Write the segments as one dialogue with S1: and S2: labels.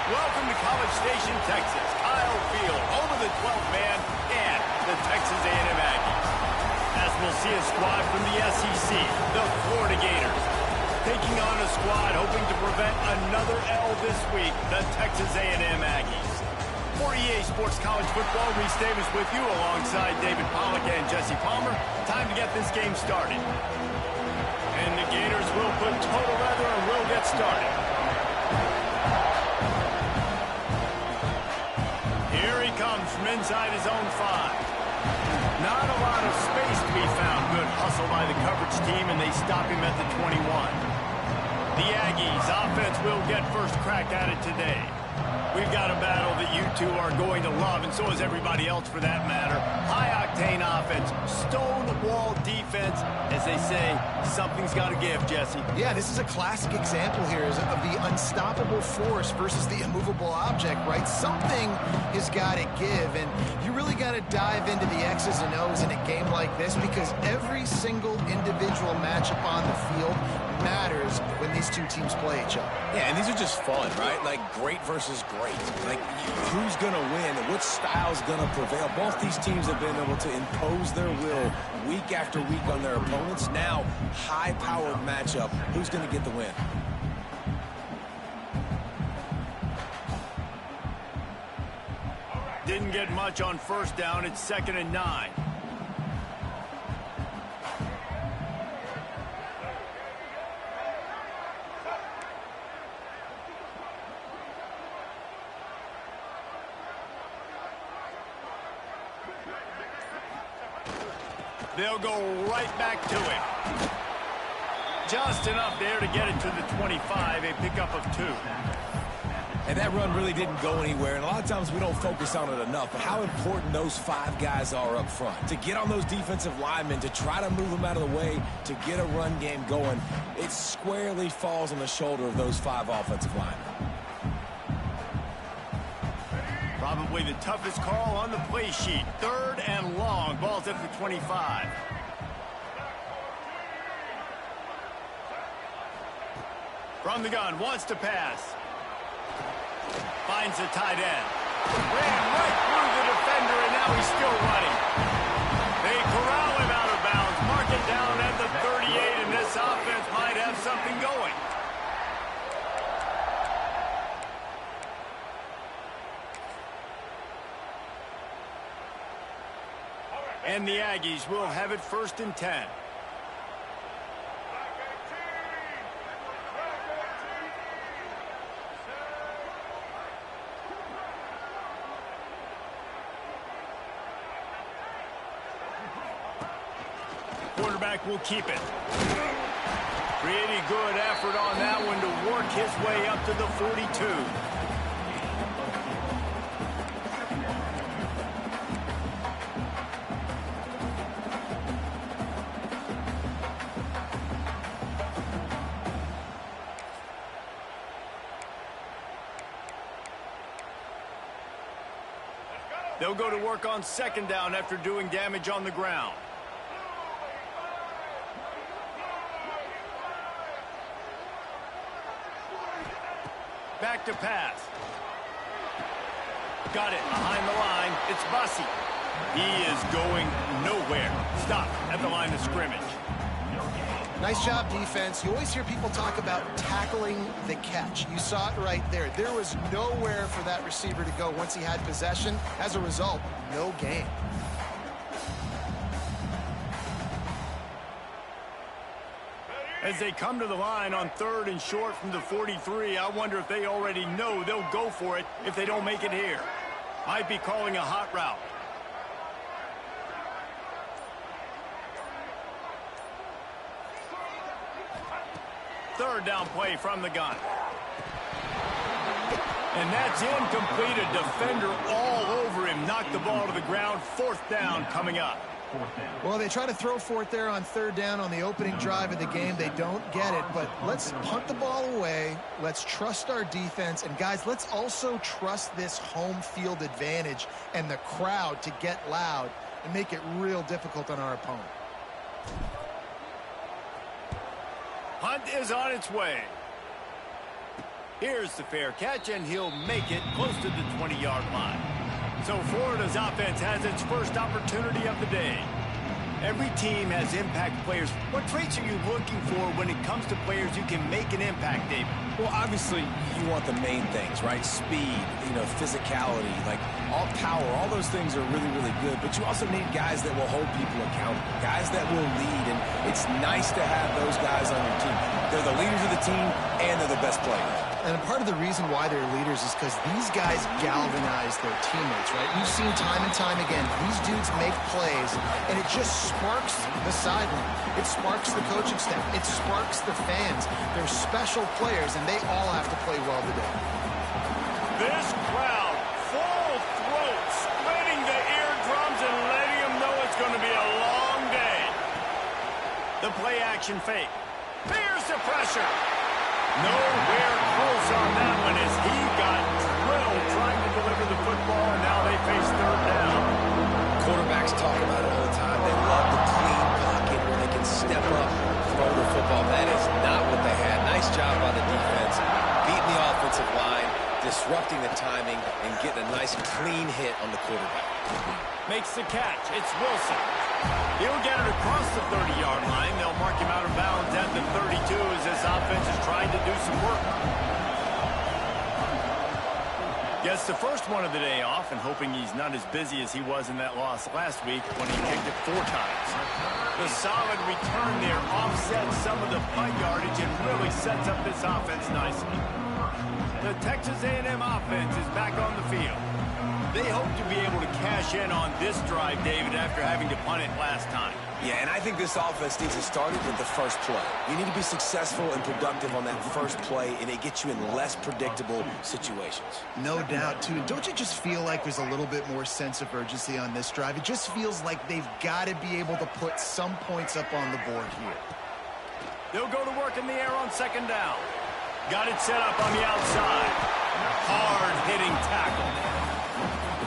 S1: Welcome to College Station, Texas. Kyle Field, home of the 12th man and the Texas A&M Aggies. As we'll see a squad from the SEC, the Florida Gators, taking on a squad hoping to prevent another L this week, the Texas A&M Aggies. For EA Sports College Football, Reese Davis with you alongside David Pollack and Jesse Palmer. Time to get this game started. And the Gators will put total weather and will get started. Here he comes from inside his own 5. Not a lot of space to be found. Good hustle by the coverage team, and they stop him at the 21. The Aggies offense will get first crack at it today. We've got a battle that you two are going to love, and so is everybody else for that matter. High-octane offense, stone-wall defense. As they say, something's got to give, Jesse.
S2: Yeah, this is a classic example here of the unstoppable force versus the immovable object, right? Something has got to give, and you really got to dive into the X's and O's in a game like this because every single individual matchup on the field matters when these two teams play each other.
S3: Yeah, and these are just fun, right? Like great versus great. Like who's going to win and which style's going to prevail. Both these teams have been able to impose their will week after week on their opponents. Now, high-powered matchup. Who's going to get the win?
S1: Didn't get much on first down. It's 2nd and 9. They'll go right back to it. Just enough there to get it to the 25, a pickup of 2.
S3: And that run really didn't go anywhere, and a lot of times we don't focus on it enough, but how important those 5 guys are up front. To get on those defensive linemen, to try to move them out of the way, to get a run game going, it squarely falls on the shoulder of those 5 offensive linemen.
S1: Probably the toughest call on the play sheet. 3rd and long. Ball's at the 25. From the gun, wants to pass. Finds the tight end. Ran right through the defender, and now he's still running. They corral him out of bounds. Mark it down at the 38, and this offense might have something going. And the Aggies will have it 1st and 10. Quarterback will keep it. Pretty good effort on that one to work his way up to the 42. They'll go to work on 2nd down after doing damage on the ground. Back to pass. Got it behind the line. It's Bussey. He is going nowhere. Stop at the line of scrimmage.
S2: Nice job, defense. You always hear people talk about tackling the catch. You saw it right there. There was nowhere for that receiver to go once he had possession. As a result, no gain.
S1: As they come to the line on 3rd and short from the 43, I wonder if they already know they'll go for it if they don't make it here. Might be calling a hot route. Third down play from the gun. And that's incomplete. A defender all over him. Knocked the ball to the ground. 4th down coming up.
S2: Well, they try to throw for it there on 3rd down on the opening drive of the game. They don't get it, but let's punt the ball away. Let's trust our defense. And, guys, let's also trust this home field advantage and the crowd to get loud and make it real difficult on our opponent.
S1: Punt is on its way. Here's the fair catch, and he'll make it close to the 20-yard line. So Florida's offense has its first opportunity of the day. Every team has impact players. What traits are you looking for when it comes to players who can make an impact, David?
S3: Well, obviously, you want the main things, right? Speed, physicality, like all power, all those things are really, really good. But you also need guys that will hold people accountable, guys that will lead. And it's nice to have those guys on your team. They're the leaders of the team, and they're the best players.
S2: And part of the reason why they're leaders is because these guys galvanize their teammates, right? We've seen time and time again, these dudes make plays, and it just sparks the sideline. It sparks the coaching staff. It sparks the fans. They're special players, and they all have to play well today.
S1: This crowd, full throat, splitting the eardrums and letting them know it's going to be a long day. The play action fake. Here's the pressure. Nowhere close on that one as he got drilled trying to deliver the football, and now they face third down.
S3: Quarterbacks talk about it all the time. They love the clean pocket where they can step up, throw the football. That is not what they had. Nice job by the defense, beating the offensive line, disrupting the timing, and getting a nice clean hit on the quarterback.
S1: Makes the catch. It's Wilson. He'll get it across the 30-yard line. They'll mark him out of bounds at the 32 as this offense is trying to do some work. Gets the first one of the day off and hoping he's not as busy as he was in that loss last week when he kicked it 4 times. The solid return there offsets some of the punt yardage and really sets up this offense nicely. The Texas A&M offense is back on the field. They hope to be able to cash in on this drive, David, after having to punt it last time.
S3: Yeah, and I think this offense needs to start it with the first play. You need to be successful and productive on that first play, and it gets you in less predictable situations.
S2: No doubt, too. Don't you just feel like there's a little bit more sense of urgency on this drive? It just feels like they've got to be able to put some points up on the board here.
S1: They'll go to work in the air on second down. Got it set up on the outside. Hard-hitting tackle.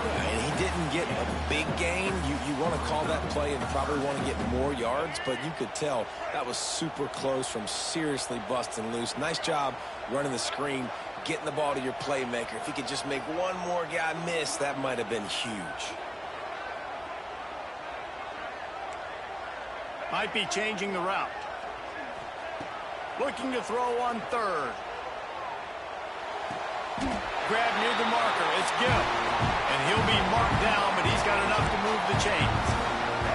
S3: And he didn't get a big gain. You want to call that play and probably want to get more yards, but you could tell that was super close from seriously busting loose. Nice job running the screen, getting the ball to your playmaker. If he could just make one more guy miss, that might have been huge.
S1: Might be changing the route. Looking to throw on third. Grab near the marker. It's Gill. And he'll be marked down, but he's got enough to move the chains.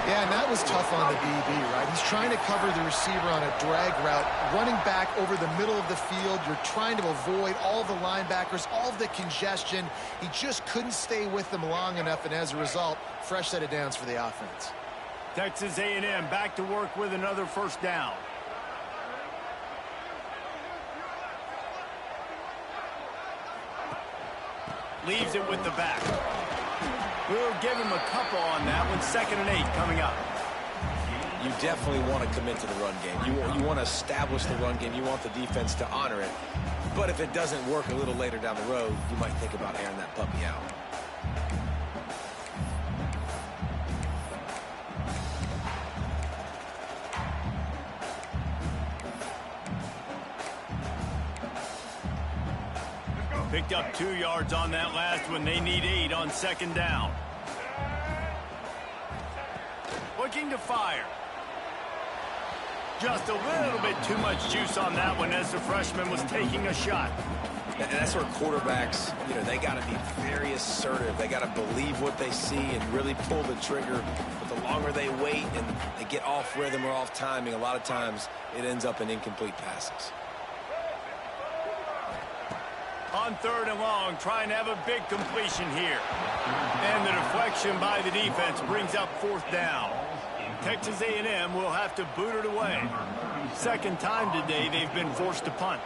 S2: Yeah, and that was tough on the DB, right? He's trying to cover the receiver on a drag route, running back over the middle of the field. You're trying to avoid all the linebackers, all of the congestion. He just couldn't stay with them long enough, and as a result, fresh set of downs for the offense.
S1: Texas A&M back to work with another first down. Leaves it with the back. We'll give him a couple on that one. 2nd and 8 coming up.
S3: You definitely want to commit to the run game. You want to establish the run game. You want the defense to honor it. But if it doesn't work a little later down the road, you might think about airing that puppy out.
S1: Picked up 2 yards on that last one. They need 8 on 2nd down. Looking to fire. Just a little bit too much juice on that one as the freshman was taking a shot.
S3: And that's where quarterbacks, they got to be very assertive. They got to believe what they see and really pull the trigger. But the longer they wait and they get off rhythm or off timing, a lot of times it ends up in incomplete passes.
S1: On 3rd and long, trying to have a big completion here. And the deflection by the defense brings up 4th down. Texas A&M will have to boot it away. 2nd time today they've been forced to punt.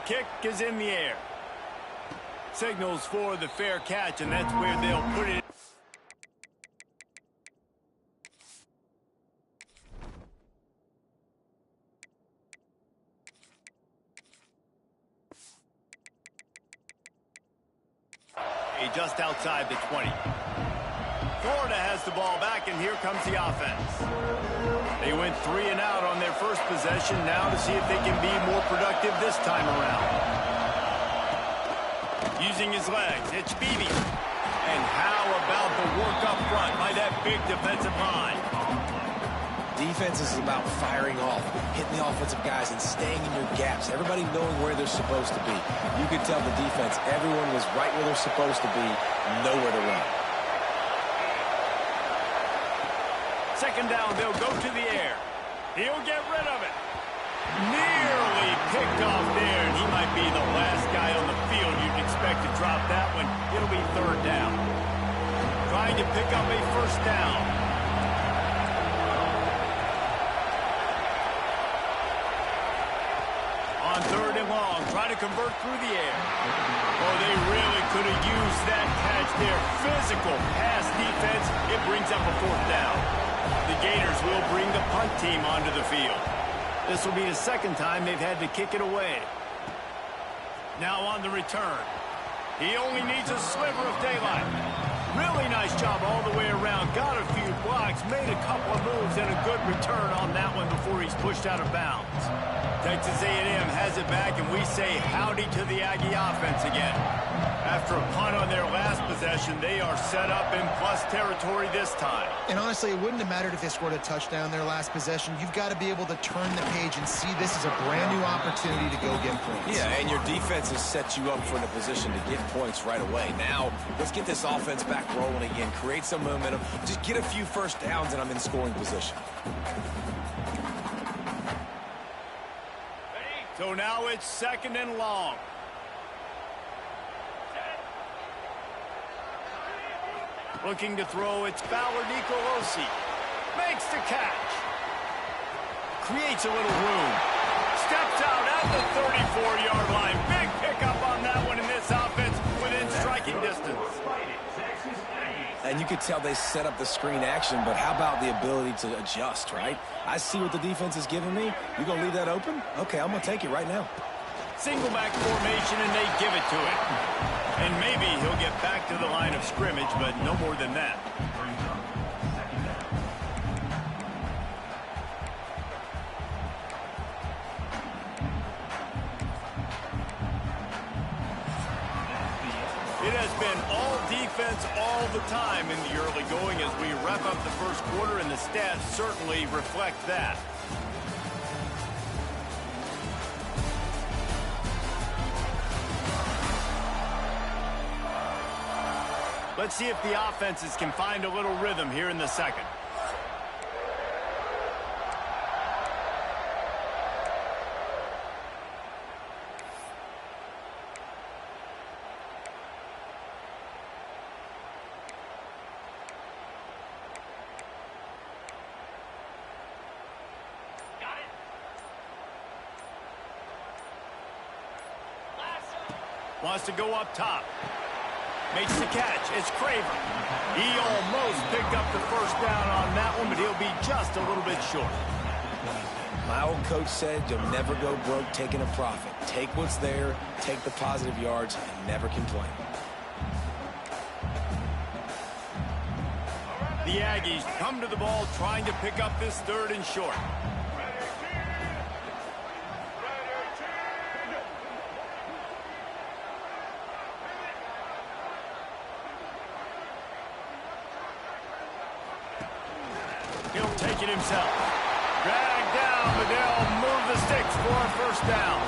S1: Kick is in the air. Signals for the fair catch, and that's where they'll put it. just outside the 20. Florida has the ball back, and here comes the offense. They went 3 and out on their first possession, now to see if they can be more productive this time around. Using his legs, it's Beebe. And how about the work up front by that big defensive line?
S3: Defense is about firing off, hitting the offensive guys, and staying in your gaps. Everybody knowing where they're supposed to be. You could tell the defense, everyone was right where they're supposed to be, nowhere to run.
S1: Second down, they'll go to the air. He'll get rid of it. Nearly picked off there, and he might be the last guy on the field you'd expect to drop that one. It'll be third down. Trying to pick up a first down. On third and long, trying to convert through the air. Oh, they really could have used that catch there. Physical pass defense. It brings up a fourth down. The Gators will bring the punt team onto the field. This will be the second time they've had to kick it away. Now on the return. He only needs a sliver of daylight. Really nice job all the way around. Got a few blocks, made a couple of moves, and a good return on that one before he's pushed out of bounds. Texas A&M has it back, and we say howdy to the Aggie offense again. After a punt on their last possession, they are set up in plus territory this time.
S2: And honestly, it wouldn't have mattered if they scored a touchdown their last possession. You've got to be able to turn the page and see this is a brand new opportunity to go get points.
S3: Yeah, and your defense has set you up for the position to get points right away. Now, let's get this offense back rolling again, create some momentum, just get a few first downs, and I'm in scoring position.
S1: So now it's second and long. Looking to throw, it's Fowler Nicolosi. Makes the catch. Creates a little room. Steps out at the 34-yard line. Big pickup on that one in this offense within striking distance.
S3: And you could tell they set up the screen action, but how about the ability to adjust, right? I see what the defense is giving me. You going to leave that open? Okay, I'm going to take it right now.
S1: Single back formation, and they give it to him. And maybe he'll get back to the line of scrimmage, but no more than that. It has been all defense all the time in the early going as we wrap up the first quarter, and the stats certainly reflect that. Let's see if the offenses can find a little rhythm here in the second. Wants to go up top. Makes the catch. It's Craver. He almost picked up the first down on that one, but he'll be just a little bit short.
S3: My old coach said you'll never go broke taking a profit. Take what's there, take the positive yards, and never complain.
S1: The Aggies come to the ball trying to pick up this third and short. He'll take it himself. Drag down, but they'll move the sticks for a first down.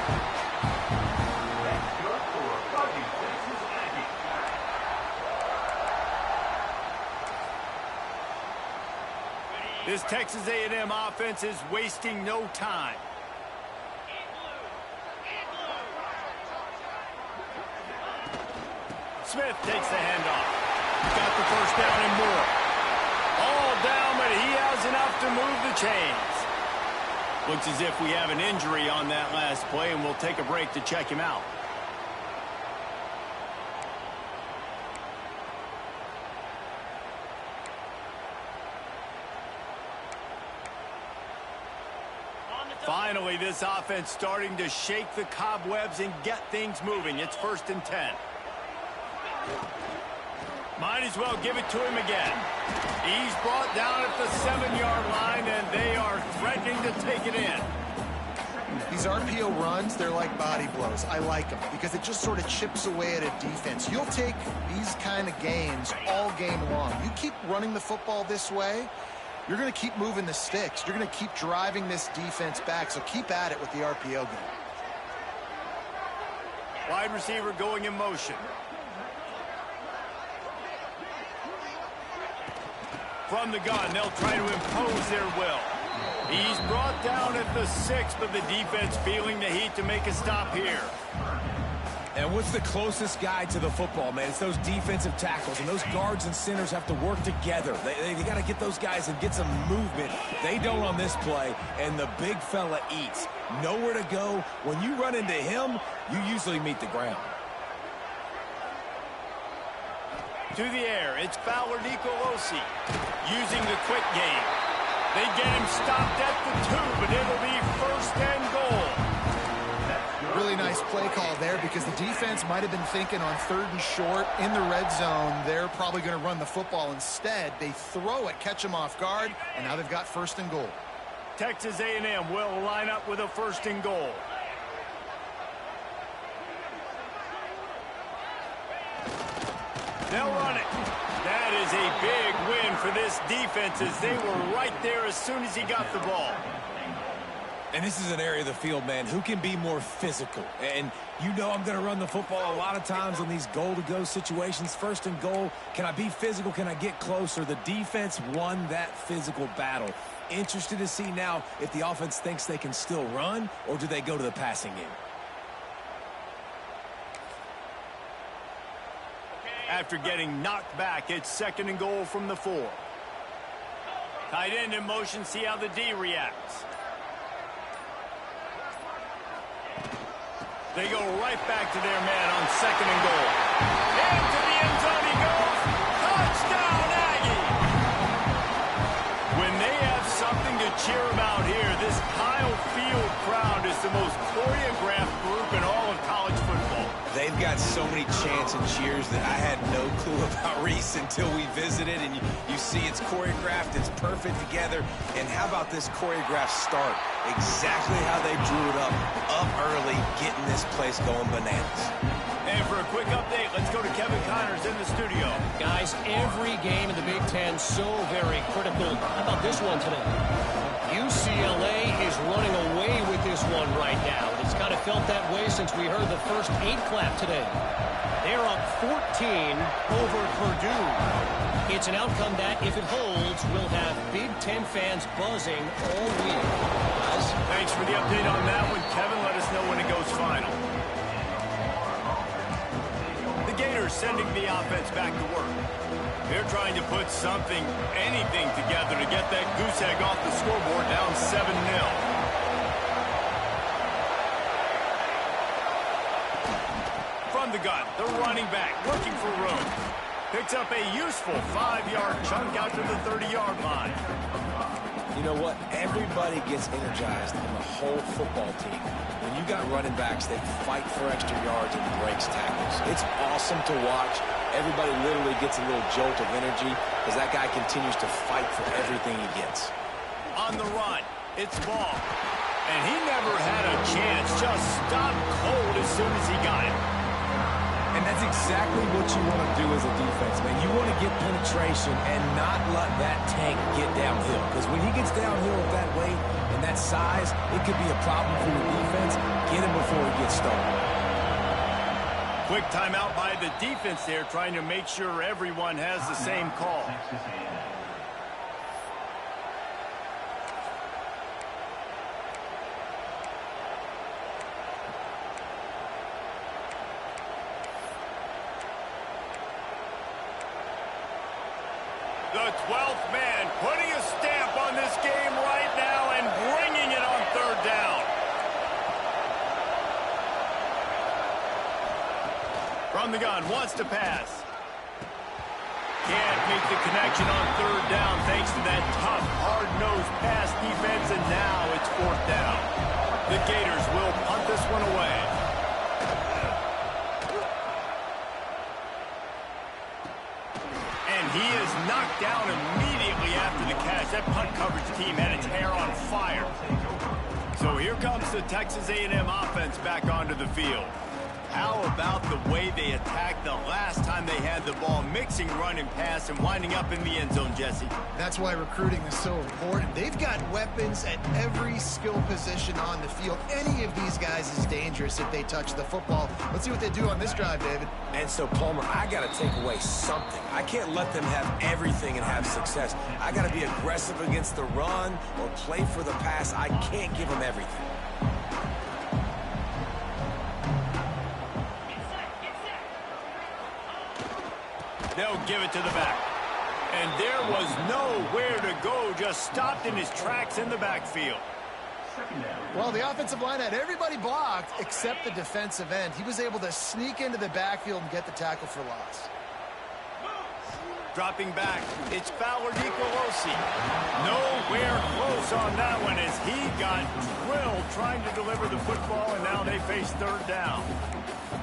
S1: This Texas A&M offense is wasting no time. Smith takes the handoff. Got the first down and more. All down, but he has enough to move the chains. Looks as if we have an injury on that last play, and we'll take a break to check him out. Finally, this offense starting to shake the cobwebs and get things moving. It's 1st and 10. Might as well give it to him again. He's brought down at the 7-yard line, and they are threatening to take it in.
S2: These RPO runs, they're like body blows. I like them because it just sort of chips away at a defense. You'll take these kind of gains all game long. You keep running the football this way, you're going to keep moving the sticks. You're going to keep driving this defense back, so keep at it with the RPO game.
S1: Wide receiver going in motion. From the gun, they'll try to impose their will. He's brought down at the 6, but the defense feeling the heat to make a stop here.
S3: And what's the closest guy to the football, man? It's those defensive tackles, and those guards and centers have to work together. They got to get those guys and get some movement. They don't on this play, and the big fella eats. Nowhere to go. When you run into him, you usually meet the ground.
S1: To the air, it's Fowler Nicolosi using the quick game. They get him stopped at the 2, but it'll be 1st and goal.
S2: Really nice play call there because the defense might have been thinking on 3rd and short in the red zone. They're probably going to run the football instead. They throw it, catch them off guard, and now they've got 1st and goal.
S1: Texas A&M will line up with a 1st and goal. They'll run it. That is a big win for this defense as they were right there as soon as he got the ball.
S3: And this is an area of the field, man, who can be more physical. And you know I'm going to run the football a lot of times in these goal-to-go situations. 1st and goal, can I be physical? Can I get closer? The defense won that physical battle. Interested to see now if the offense thinks they can still run, or do they go to the passing game?
S1: After getting knocked back, it's 2nd and goal from the 4. Tight end in motion, see how the D reacts. They go right back to their man on 2nd and goal. Into the end zone he goes. Touchdown, Aggie! When they have something to cheer about here, this Kyle Field crowd is the most choreographed group in all of college football.
S3: They've got so many chants and cheers that I had no clue about Reese until we visited. And you see it's choreographed, it's perfect together. And how about this choreographed start? Exactly how they drew it up early, getting this place going bananas.
S1: And for a quick update, let's go to Kevin Connors in the studio.
S4: Guys, every game in the Big Ten so very critical. How about this one today? UCLA is running away with this one right now. It's kind of felt that way since we heard the first 8 clap today. They're up 14 over Purdue. It's an outcome that, if it holds, will have Big Ten fans buzzing all week. Guys?
S1: Thanks for the update on that one, Kevin. Let us know when it goes final. The Gators sending the offense back to work. They're trying to put something, anything together to get that goose egg off the scoreboard down 7-0. From the gun, the running back looking for room. Picks up a useful 5-yard chunk out to the 30-yard line.
S3: You know what? Everybody gets energized in the whole football team. When you got running backs that fight for extra yards and breaks tackles, it's awesome to watch. Everybody literally gets a little jolt of energy as that guy continues to fight for everything he gets.
S1: On the run, it's Ball. And he never had a chance, just stopped cold as soon as he got it.
S3: And that's exactly what you want to do as a defense, man. You want to get penetration and not let that tank get downhill. Because when he gets downhill at that weight and that size, it could be a problem for your defense. Get him before he gets started.
S1: Quick timeout by the defense there, trying to make sure everyone has the same call. The 12th man putting a stamp on this game right now and bringing it on 3rd down. From the gun, wants to pass. Can't make the connection on 3rd down thanks to that tough, hard-nosed pass defense, and now it's 4th down. The Gators will punt this one away. He is knocked down immediately after the catch. That punt coverage team had its hair on fire. So here comes the Texas A&M offense back onto the field. How about the way they attacked the last time they had the ball, mixing run and pass and winding up in the end zone, Jesse?
S2: That's why recruiting is so important. They've got weapons at every skill position on the field. Any of these guys is dangerous if they touch the football. Let's see what they do on this drive, David.
S3: And so, Palmer, I got to take away something. I can't let them have everything and have success. I got to be aggressive against the run or play for the pass. I can't give them everything.
S1: They'll give it to the back. And there was nowhere to go, just stopped in his tracks in the backfield.
S2: Well, the offensive line had everybody blocked except the defensive end. He was able to sneak into the backfield and get the tackle for loss.
S1: Dropping back, it's Fowler Nicolosi. Nowhere close on that one as he got drilled trying to deliver the football, and now they face third down.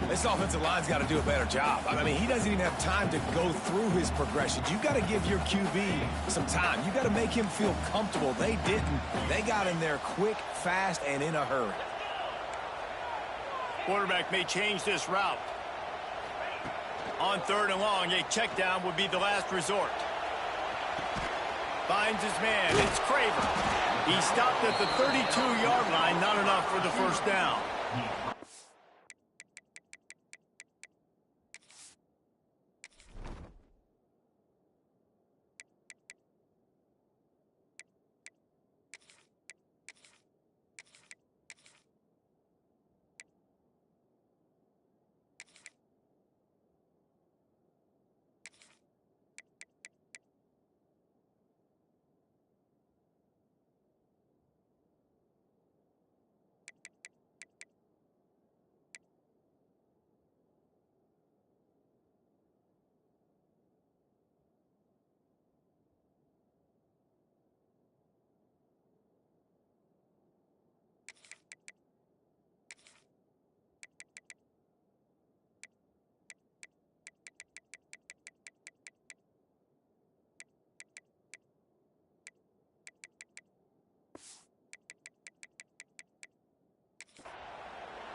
S3: This offensive line's got to do a better job. I mean, he doesn't even have time to go through his progressions. You've got to give your QB some time. You've got to make him feel comfortable. They didn't. They got him there quick, fast, and in a hurry.
S1: Quarterback may change this route. On third and long, a check down would be the last resort. Finds his man. It's Craver. He stopped at the 32-yard line. Not enough for the first down.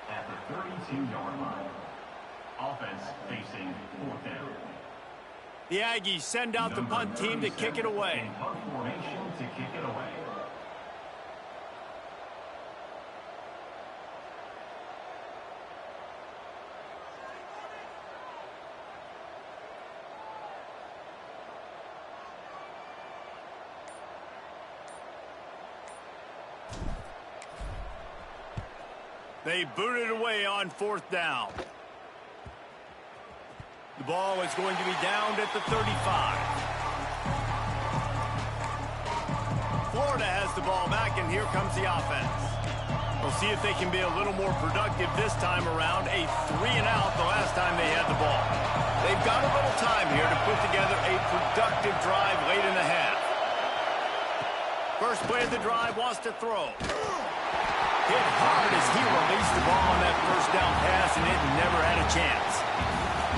S5: At the 32-yard line. Offense facing fourth down.
S1: The Aggies send out the punt team to kick it away.
S5: Punt formation to kick it away.
S1: They boot it away on fourth down. The ball is going to be downed at the 35. Florida has the ball back, and here comes the offense. We'll see if they can be a little more productive this time around. A 3-and-out the last time they had the ball. They've got a little time here to put together a productive drive late in the half. First play of the drive, wants to throw. Hit hard as he released the ball on that first down pass, and it never had a chance.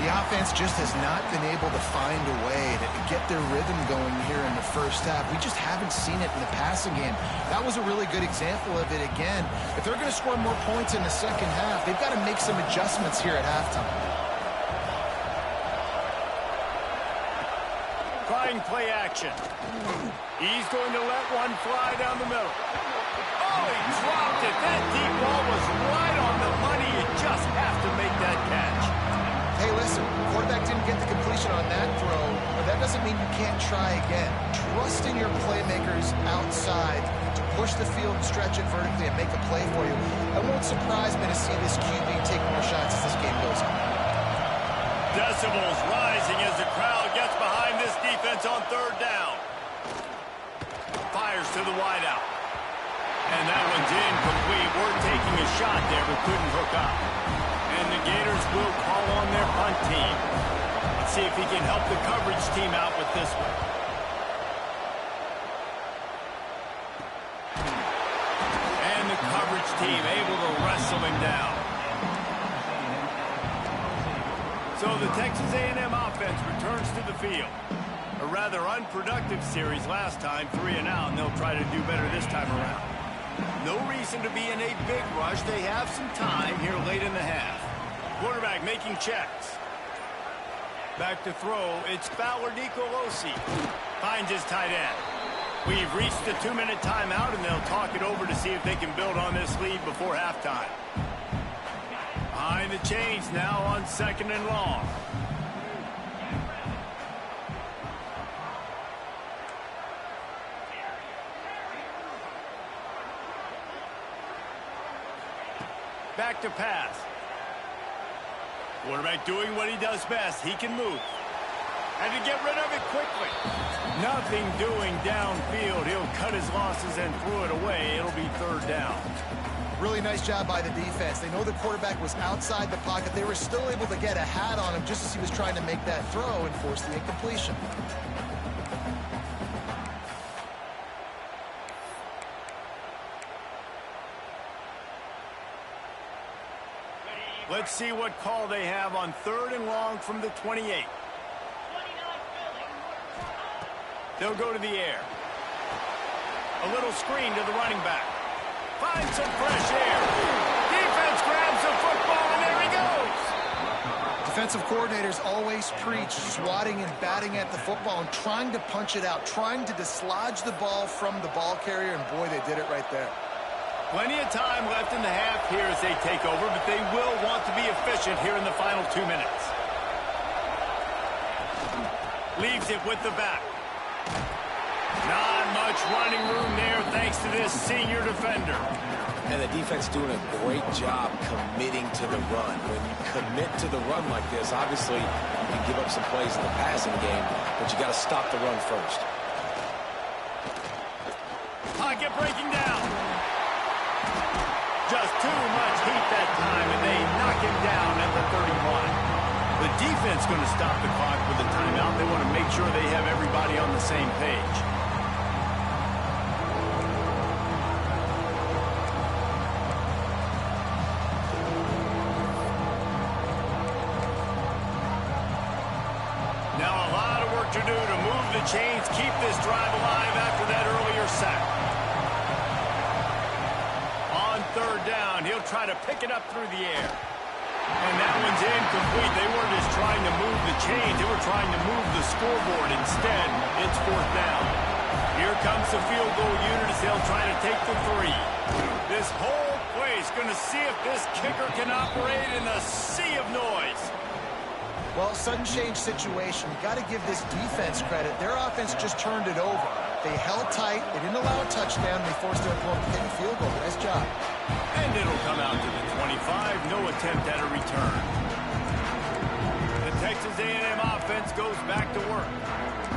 S2: The offense just has not been able to find a way to get their rhythm going here in the first half. We just haven't seen it in the passing game. That was a really good example of it again. If they're going to score more points in the second half, they've got to make some adjustments here at halftime.
S1: Trying play action. He's going to let one fly down the middle. Oh, he dropped it. That deep ball was right on the money. You just have to make that catch.
S2: Hey, listen, quarterback didn't get the completion on that throw, but that doesn't mean you can't try again. Trust in your playmakers outside to push the field and stretch it vertically and make a play for you. It won't surprise me to see this QB take more shots as this game goes on.
S1: Decibels rising as the crowd gets behind this defense on third down. Fires to the wideout. And that one's incomplete. We're taking a shot there, but couldn't hook up. And the Gators will call on their punt team. Let's see if he can help the coverage team out with this one. And the coverage team able to wrestle him down. So the Texas A&M offense returns to the field. A rather unproductive series last time, 3 and out, and they'll try to do better this time around. No reason to be in a big rush. They have some time here late in the half. Quarterback making checks. Back to throw. It's Fowler Nicolosi. Finds his tight end. We've reached the 2-minute timeout, and they'll talk it over to see if they can build on this lead before halftime. Behind the chains now on 2nd and long. Back to pass. Quarterback doing what he does best. He can move. And to get rid of it quickly. Nothing doing downfield. He'll cut his losses and throw it away. It'll be 3rd down.
S2: Really nice job by the defense. They know the quarterback was outside the pocket. They were still able to get a hat on him just as he was trying to make that throw and force the incompletion.
S1: Let's see what call they have on 3rd and long from the 28. They'll go to the air. A little screen to the running back. Finds some fresh air. Defense grabs the football, and there he goes.
S2: Defensive coordinators always preach swatting and batting at the football and trying to punch it out, trying to dislodge the ball from the ball carrier, and boy, they did it right there.
S1: Plenty of time left in the half here as they take over, but they will want to be efficient here in the final 2 minutes. Leaves it with the back. Not much running room there thanks to this senior defender.
S3: And the defense doing a great job committing to the run. When you commit to the run like this, obviously you can give up some plays in the passing game, but you got to stop the run first.
S1: Pocket breaking down. Just too much heat that time, and they knock him down at the 31. The defense going to stop the clock with the timeout. They want to make sure they have everybody on the same page. Now a lot of work to do to move the chains, keep this drive alive after that earlier sack. On 3rd down, he'll try to pick it up through the air. And that one's incomplete. They weren't just trying to move the chains. They were trying to move the scoreboard. Instead, it's 4th down. Here comes the field goal unit as they'll try to take the 3. This whole place going to see if this kicker can operate in a sea of noise.
S2: Well, sudden change situation. You got to give this defense credit. Their offense just turned it over. They held tight. They didn't allow a touchdown. They forced their opponent to take a field goal. Nice job.
S1: And it'll come out to the 25. No attempt at a return. The Texas A&M offense goes back to work.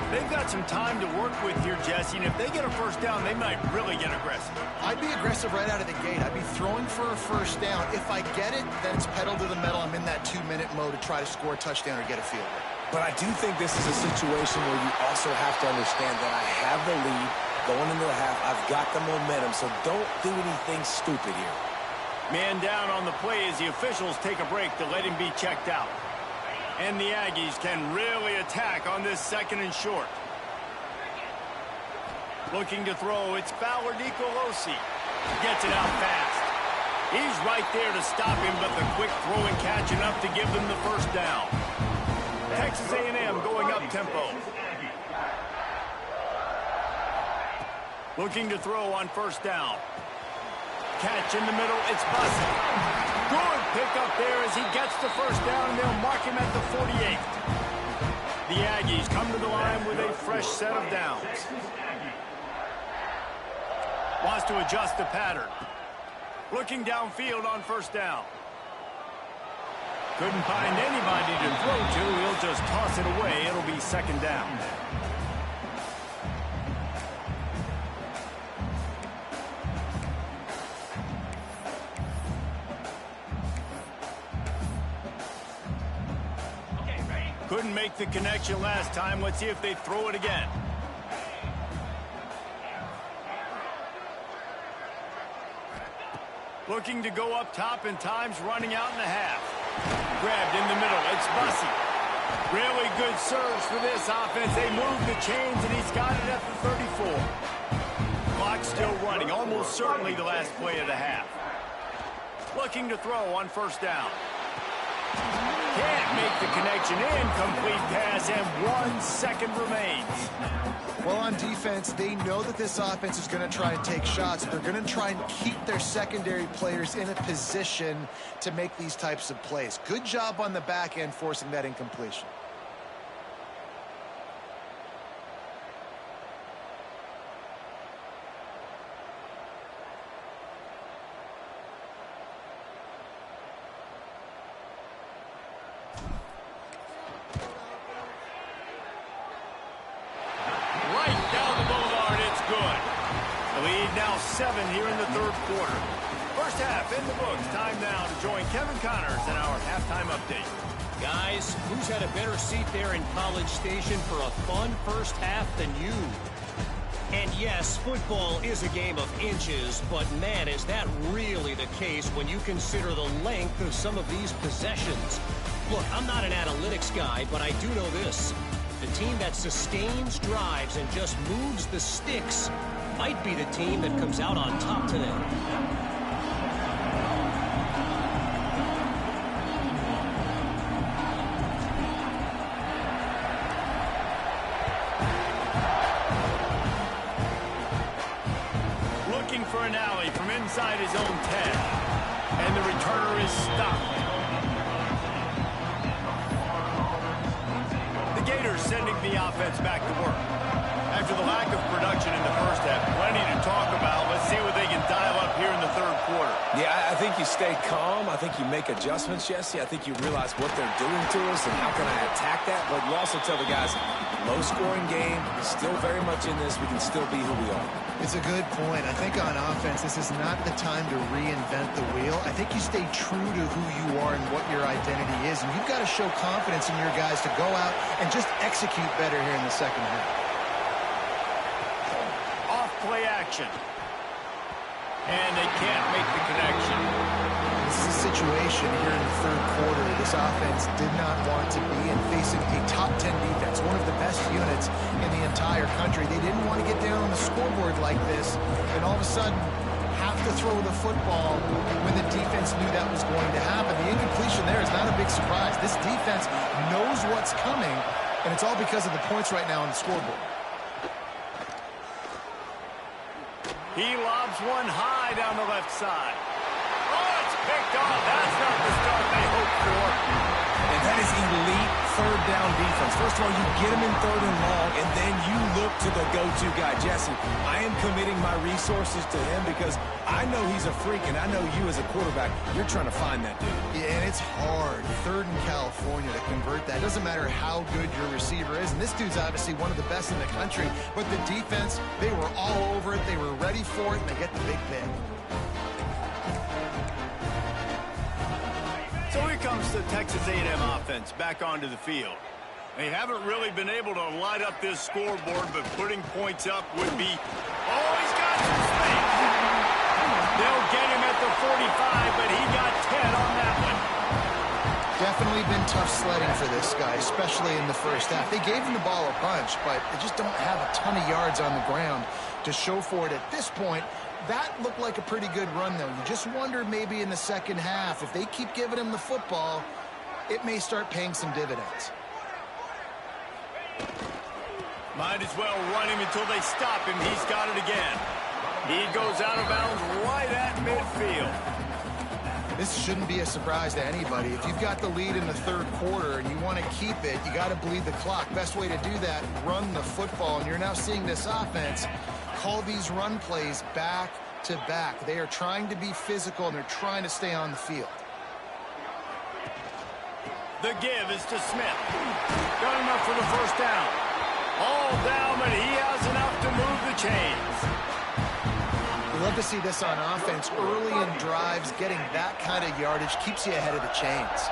S1: They've got some time to work with here, Jesse, and if they get a 1st down, they might really get aggressive.
S2: I'd be aggressive right out of the gate. I'd be throwing for a 1st down. If I get it, then it's pedal to the metal. I'm in that 2-minute mode to try to score a touchdown or get a field goal.
S3: But I do think this is a situation where you also have to understand that I have the lead going into the half. I've got the momentum, so don't do anything stupid here.
S1: Man down on the play as the officials take a break to let him be checked out. And the Aggies can really attack on this 2nd and short. Looking to throw, it's Fowler Nicolosi. Gets it out fast. He's right there to stop him, but the quick throw and catch enough to give them the 1st down. Texas A&M going up tempo. Looking to throw on 1st down. Catch in the middle, it's Bussey. Good pickup there as he gets the 1st down, and they'll mark him at the 48. The Aggies come to the line with a fresh set of downs. Wants to adjust the pattern. Looking downfield on 1st down. Couldn't find anybody to throw to. He'll just toss it away. It'll be 2nd down. Couldn't make the connection last time. Let's see if they throw it again. Looking to go up top, and time's running out in the half. Grabbed in the middle. It's Bussey. Really good surge for this offense. They move the chains, and he's got it at the 34. Clock still running, almost certainly the last play of the half. Looking to throw on first down. Can't make the connection. Incomplete pass, and 1 second remains.
S2: Well, on defense, they know that this offense is going to try and take shots. They're going to try and keep their secondary players in a position to make these types of plays. Good job on the back end forcing that incompletion.
S1: Now 7 here in the third quarter. First half in the books. Time now to join Kevin Connors in our halftime update.
S4: Guys, who's had a better seat there in College Station for a fun first half than you? And yes, football is a game of inches, but man, is that really the case when you consider the length of some of these possessions. Look, I'm not an analytics guy, but I do know this. The team that sustains drives and just moves the sticks might be the team that comes out on top today.
S1: Looking for an alley from inside his own 10. And the returner is stopped. The Gators sending the offense back to work. After the lack of production in the first half, plenty to talk about. Let's see what they can dial up here in the third quarter.
S3: Yeah, I think you stay calm. I think you make adjustments, Jesse. I think you realize what they're doing to us and how can I attack that. But you also tell the guys, low-scoring game, still very much in this. We can still be who we are.
S2: It's a good point. I think on offense, this is not the time to reinvent the wheel. I think you stay true to who you are and what your identity is. And you've got to show confidence in your guys to go out and just execute better here in the second half.
S1: Play action. And they can't make the connection.
S2: This is a situation here in the third quarter this offense did not want to be in, facing a top 10 defense, one of the best units in the entire country. They didn't want to get down on the scoreboard like this and all of a sudden have to throw the football when the defense knew that was going to happen. The incompletion there is not a big surprise. This defense knows what's coming, and it's all because of the points right now on the scoreboard.
S1: He lobs one high down the left side. Oh, it's picked off. That's not the start they hoped for.
S3: And that is elite third down defense. First of all, you get him in third and long, and then you look to the go-to guy. Jesse, I am committing my resources to him because I know he's a freak, and I know you as a quarterback, you're trying to find that dude.
S2: Yeah, and it's hard, third in California, to convert that. It doesn't matter how good your receiver is, and this dude's obviously one of the best in the country, but the defense, they were all over it, they were ready for it, and they get the big pick.
S1: So here comes the Texas A&M offense back onto the field. They haven't really been able to light up this scoreboard, but putting points up would be... Oh, he's got some space. They'll get him at the 45, but he got 10 on that one.
S2: Definitely been tough sledding for this guy, especially in the first half. They gave him the ball a bunch, but they just don't have a ton of yards on the ground to show for it at this point. That looked like a pretty good run, though. You just wonder maybe in the second half, if they keep giving him the football, it may start paying some dividends.
S1: Might as well run him until they stop him. He's got it again. He goes out of bounds right at midfield.
S2: This shouldn't be a surprise to anybody. If you've got the lead in the third quarter and you want to keep it, you got to bleed the clock. Best way to do that, run the football. And you're now seeing this offense call these run plays back to back. They are trying to be physical, and they're trying to stay on the field.
S1: The give is to Smith. Got enough for the first down. All down, but he has enough to move the chains.
S2: We love to see this on offense. Early in drives, getting that kind of yardage keeps you ahead of the chains.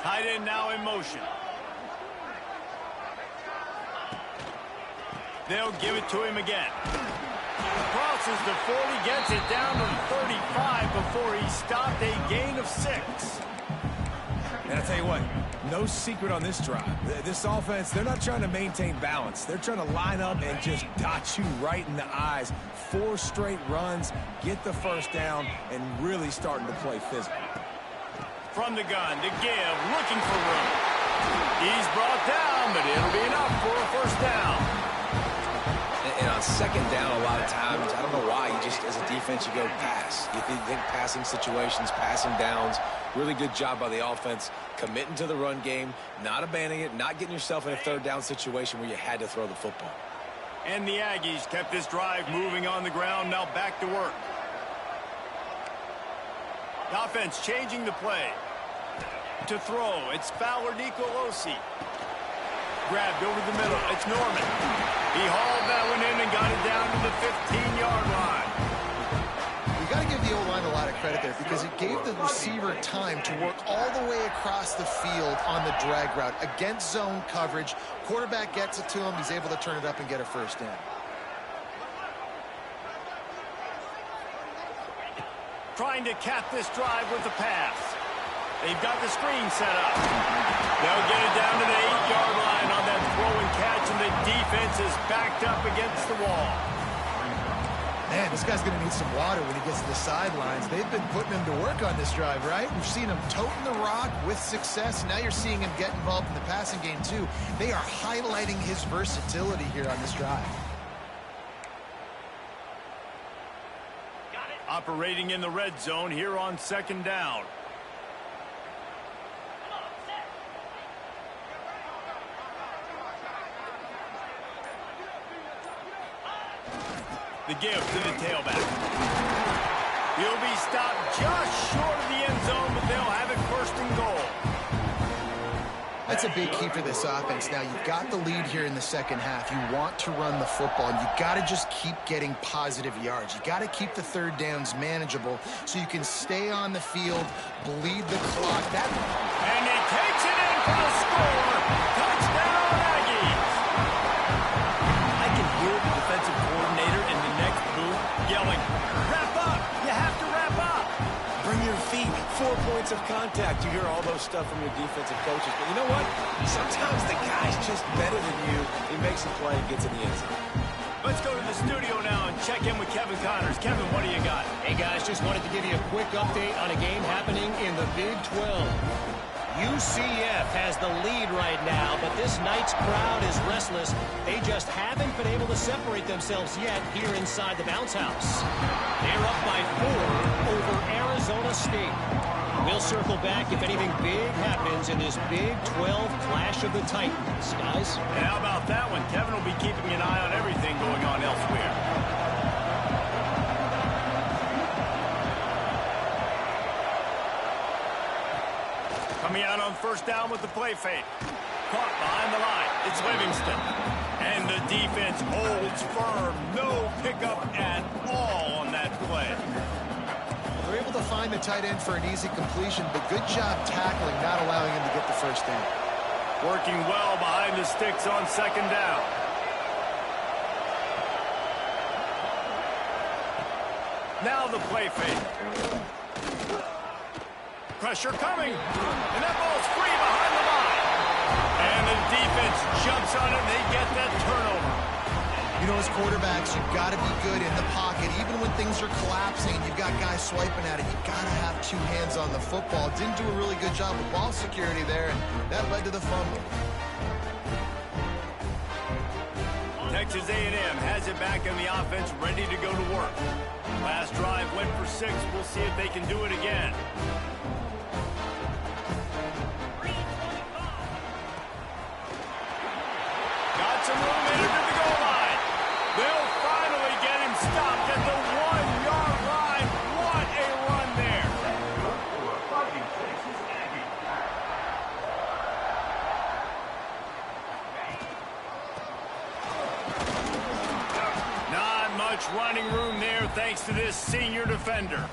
S1: Tight end now in motion. They'll give it to him again. Crosses the 40, gets it down to the 35 before he stopped, a gain of 6.
S3: And I tell you what, no secret on this drive. This offense, they're not trying to maintain balance. They're trying to line up and just dot you right in the eyes. 4 straight runs, get the first down, and really starting to play physical.
S1: From the gun to give, looking for room. He's brought down, but it'll be enough for a first down.
S3: And on second down, a lot of times, I don't know why, you just, as a defense, you go pass. You think passing situations, passing downs. Really good job by the offense, committing to the run game, not abandoning it, not getting yourself in a third down situation where you had to throw the football.
S1: And the Aggies kept this drive moving on the ground, now back to work. The offense changing the play. To throw, it's Fowler Nicolosi. Grabbed over the middle, it's Norman. He hauled that one in and got it down to the 15-yard line.
S2: You got to give the O-line a lot of credit there because it gave the receiver time to work all the way across the field on the drag route against zone coverage. Quarterback gets it to him. He's able to turn it up and get a first down.
S1: Trying to cap this drive with the pass. They've got the screen set up. They'll get it down to the 8-yard line on that throw and catch, and the defense is backed up against the wall.
S2: Man, this guy's going to need some water when he gets to the sidelines. They've been putting him to work on this drive, right? We've seen him toting the rock with success. Now you're seeing him get involved in the passing game, too. They are highlighting his versatility here on this drive.
S1: Operating in the red zone here on second down. The give to the tailback. He'll be stopped just short of the end zone, but they'll have it first and goal.
S2: That's a big key for this offense. Now, you've got the lead here in the second half. You want to run the football, and you've got to just keep getting positive yards. You got to keep the third downs manageable so you can stay on the field, bleed the clock.
S1: And he takes it in for the score. Touchdown, Aggies. I can hear the defensive coordinator in the next booth yelling, "Wrap up! You have to wrap up!"
S3: Bring your feet, 4 points of contact. You hear all those stuff from your defensive coaches. But you know what? Sometimes the guy's just better than you. He makes a play and gets in the end zone.
S1: Let's go to the studio now and check in with Kevin Connors. Kevin, what do you got?
S4: Hey, guys, just wanted to give you a quick update on a game happening in the Big 12. UCF has the lead right now, but this night's crowd is restless. They just haven't been able to separate themselves yet here inside the bounce house. They're up by 4 over Arizona State. We'll circle back if anything big happens in this Big 12 Clash of the Titans, guys.
S1: And how about that one? Kevin will be keeping an eye on everything going on elsewhere. Coming out on first down with the play fake. Caught behind the line. It's Livingston. And the defense holds firm. No pickup at all on that play.
S2: They're able to find the tight end for an easy completion, but good job tackling, not allowing him to get the first down.
S1: Working well behind the sticks on second down. Now the play fake. Pressure coming. And that ball's free behind the line. And the defense jumps on it. They get that turnover.
S2: You know, as quarterbacks, you've got to be good in the pocket. Even when things are collapsing and you've got guys swiping at it, you've got to have 2 hands on the football. Didn't do a really good job with ball security there, and that led to the fumble.
S1: Texas A&M has it back in the offense, ready to go to work. Last drive went for 6. We'll see if they can do it again. Got some room in under the goal line. They'll finally get him stopped at the 1-yard line. What a run there. Not much running room there thanks to this senior defender.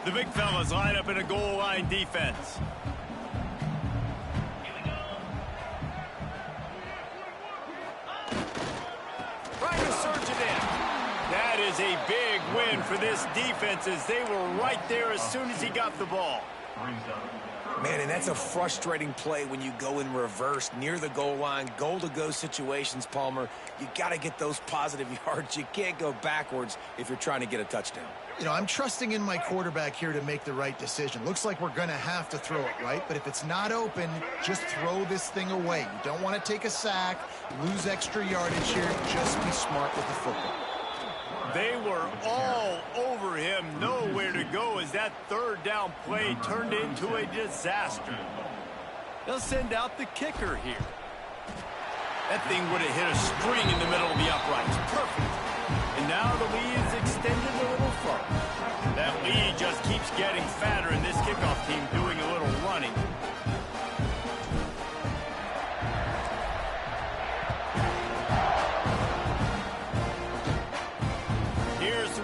S1: The big fellas line up in a goal line defense. is a big win for this defense as they were right there as soon as he got the ball.
S3: Man, and that's a frustrating play when you go in reverse near the goal line, goal-to-go situations, Palmer. You got to get those positive yards. You can't go backwards if you're trying to get a touchdown.
S2: You know, I'm trusting in my quarterback here to make the right decision. Looks like we're going to have to throw it, right? But if it's not open, just throw this thing away. You don't want to take a sack, lose extra yardage here. Just be smart with the football.
S1: They were all over him, nowhere to go as that third down play turned into a disaster. They'll send out the kicker here. That thing would have hit a string in the middle of the uprights. Perfect. And now the lead is extended a little further. That lead just keeps getting fatter, and this kickoff team doing a little running.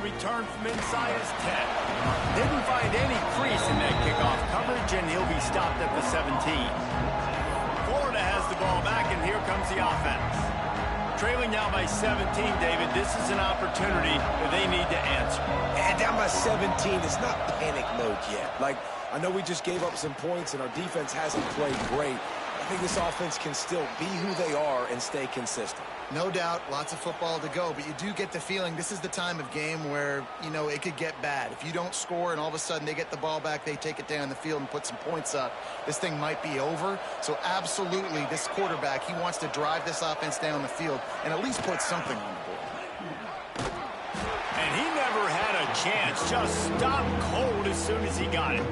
S1: Return from inside his 10. Didn't find any crease in that kickoff coverage, and he'll be stopped at the 17. Florida has the ball back, and here comes the offense. Trailing now by 17, David, this is an opportunity that they need to answer.
S3: And down by 17, it's not panic mode yet. Like, I know we just gave up some points, and our defense hasn't played great. I think this offense can still be who they are and stay consistent.
S2: No doubt, lots of football to go, but you do get the feeling this is the time of game where, you know, it could get bad. If you don't score and all of a sudden they get the ball back, they take it down the field and put some points up, this thing might be over. So absolutely, this quarterback, he wants to drive this offense down the field and at least put something on the board.
S1: And he never had a chance, just stopped cold as soon as he got it.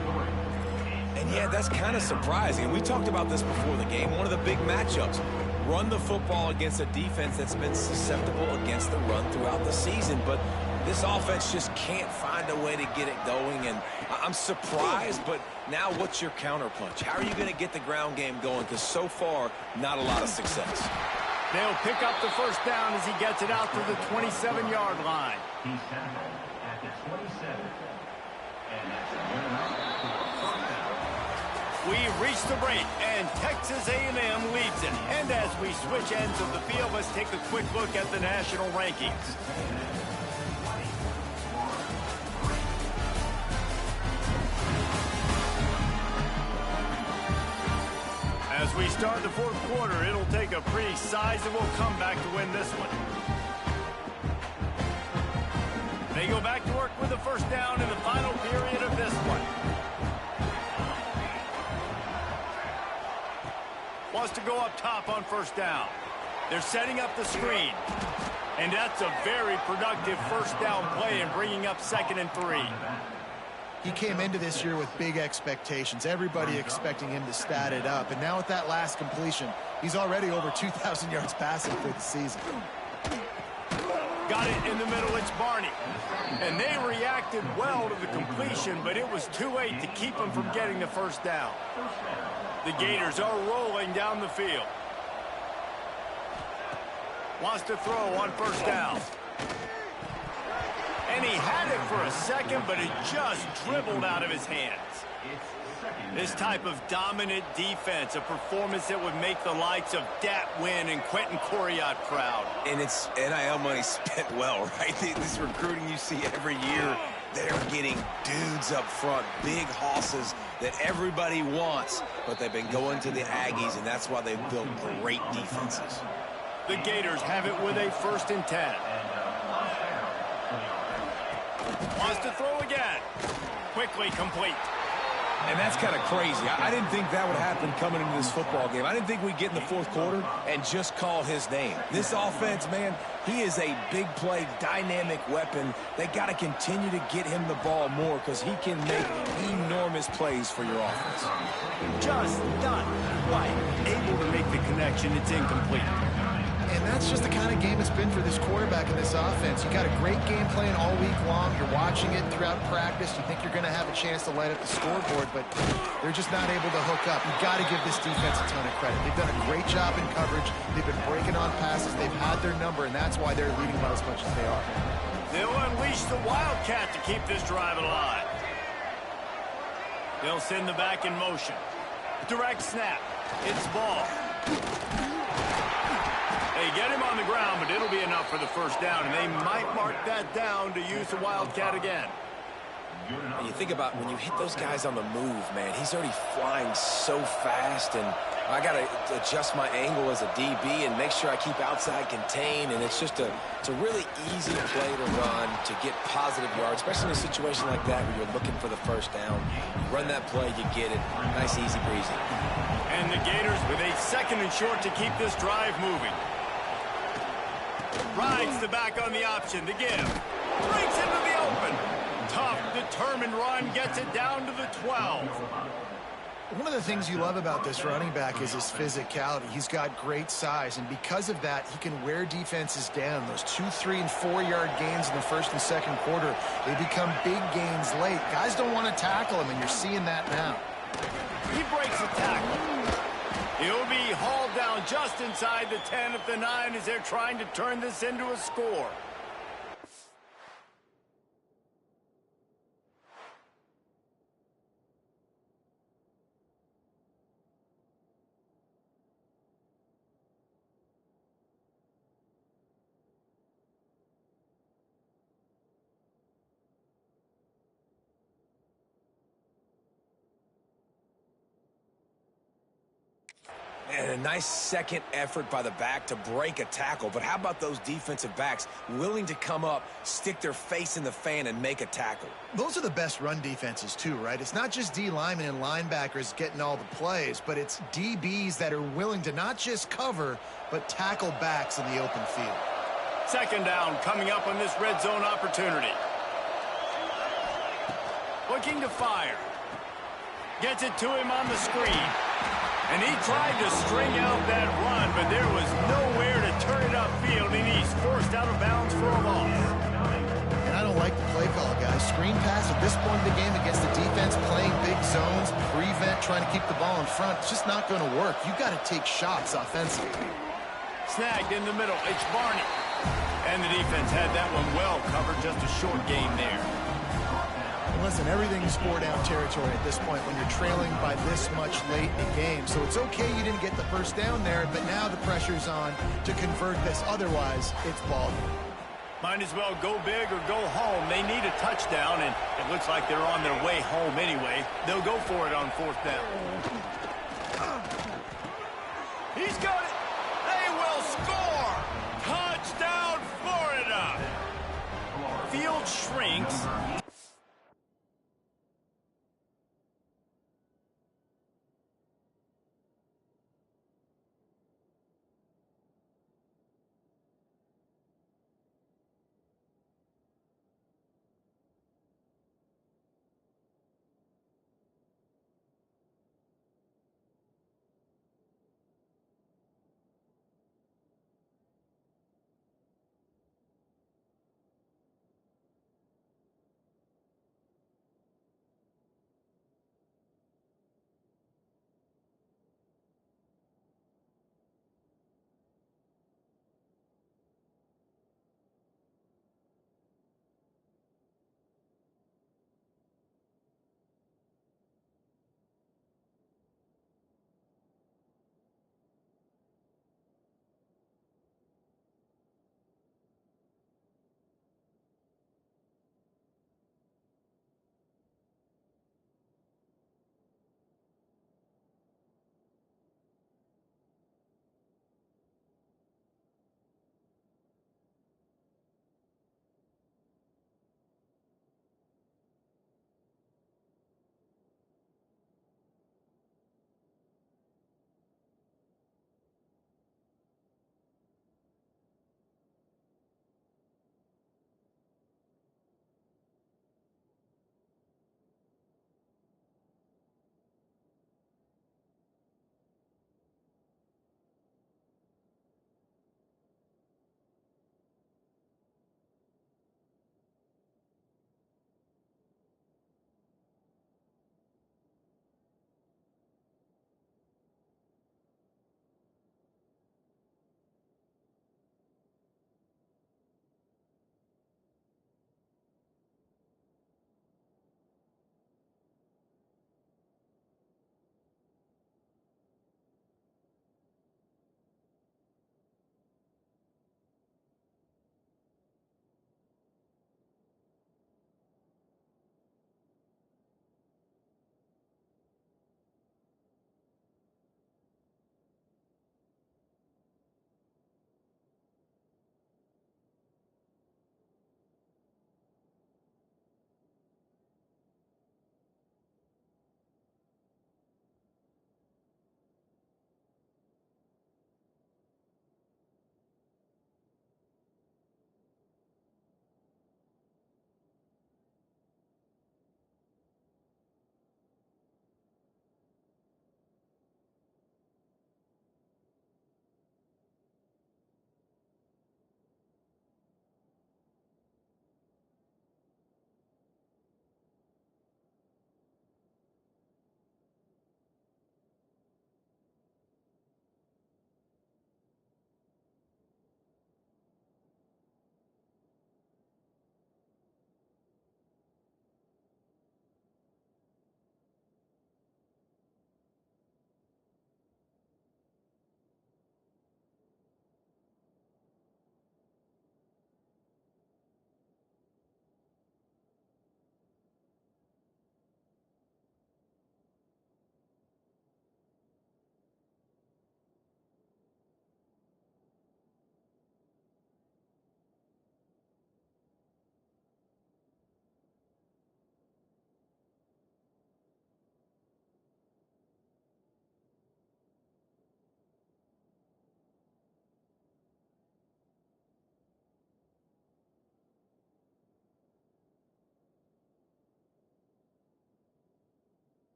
S3: And yeah, that's kind of surprising. We talked about this before the game. One of the big matchups. Run the football against a defense that's been susceptible against the run throughout the season. But this offense just can't find a way to get it going. And I'm surprised, but now what's your counterpunch? How are you going to get the ground game going? Because so far, not a lot of success.
S1: They'll pick up the first down as he gets it out to the 27-yard line.
S5: He's tackled at the 27. And that's a good amount.
S1: We've reached the break, and Texas A&M leads it. And as we switch ends of the field, let's take a quick look at the national rankings. As we start the fourth quarter, it'll take a pretty sizable comeback to win this one. They go back to work with the first down in the final period of this one. Wants to go up top on first down. They're setting up the screen. And that's a very productive first down play and bringing up 2nd and 3.
S2: He came into this year with big expectations. Everybody expecting him to stat it up. And now with that last completion, he's already over 2,000 yards passing for the season.
S1: Got it in the middle, it's Barney. And they reacted well to the completion, but it was too late to keep him from getting the first down. The Gators are rolling down the field. Wants to throw on first down. And he had it for a second, but it just dribbled out of his hands. This type of dominant defense, a performance that would make the likes of Dat Wynn and Quentin Coriat proud.
S3: And it's NIL money spent well, right? This recruiting you see every year, they're getting dudes up front, big hosses that everybody wants, but they've been going to the Aggies, and that's why they've built great defenses.
S1: The Gators have it with a 1st and 10. Wants to throw again. Quickly complete.
S3: And that's kind of crazy. I didn't think that would happen coming into this football game. I didn't think we'd get in the fourth quarter and just call his name. This offense, man, he is a big play, dynamic weapon. They got to continue to get him the ball more because he can make enormous plays for your offense.
S1: Just not quite able to make the connection. It's incomplete.
S2: And that's just the kind of game it's been for this quarterback and this offense. You got a great game plan all week long. You're watching it throughout practice. You think you're going to have a chance to light up the scoreboard, but they're just not able to hook up. You've got to give this defense a ton of credit. They've done a great job in coverage. They've been breaking on passes. They've had their number, and that's why they're leading by as much as they are.
S1: They'll unleash the Wildcat to keep this drive alive. They'll send the back in motion. Direct snap. It's ball. They get him on the ground, but it'll be enough for the first down, and they might mark that down to use the Wildcat again.
S3: And you think about when you hit those guys on the move, man, he's already flying so fast, and I got to adjust my angle as a DB and make sure I keep outside contained, and it's a really easy play to run to get positive yards, especially in a situation like that where you're looking for the first down. You run that play, you get it. Nice, easy breezy.
S1: And the Gators with a 2nd and short to keep this drive moving. Rides the back on the option to give. Breaks into the open. Tough, determined run, gets it down to the 12.
S2: One of the things you love about this running back is his physicality. He's got great size, and because of that, he can wear defenses down. Those 2-, 3-, and 4-yard gains in the 1st and 2nd quarter, they become big gains late. Guys don't want to tackle him, and you're seeing that now.
S1: He breaks a tackle. He'll be hauled down just inside the 10 at the 9 as they're trying to turn this into a score.
S3: And a nice second effort by the back to break a tackle. But how about those defensive backs willing to come up, stick their face in the fan, and make a tackle?
S2: Those are the best run defenses, too, right? It's not just D linemen and linebackers getting all the plays, but it's DBs that are willing to not just cover, but tackle backs in the open field.
S1: 2nd down coming up on this red zone opportunity. Looking to fire. Gets it to him on the screen. And he tried to string out that run, but there was nowhere to turn it upfield, and he's forced out of bounds for a loss.
S2: And I don't like the play call, guys. Screen pass at this point of the game against the defense playing big zones, prevent, trying to keep the ball in front. It's just not going to work. You've got to take shots offensively.
S1: Snagged in the middle. It's Barney. And the defense had that one well covered. Just a short gain there.
S2: Listen, everything's 4-down territory at this point when you're trailing by this much late in the game. So it's okay you didn't get the first down there, but now the pressure's on to convert this. Otherwise, it's ball game.
S1: Might as well go big or go home. They need a touchdown, and it looks like they're on their way home anyway. They'll go for it on 4th down. He's got it. They will score. Touchdown, Florida. Field shrinks.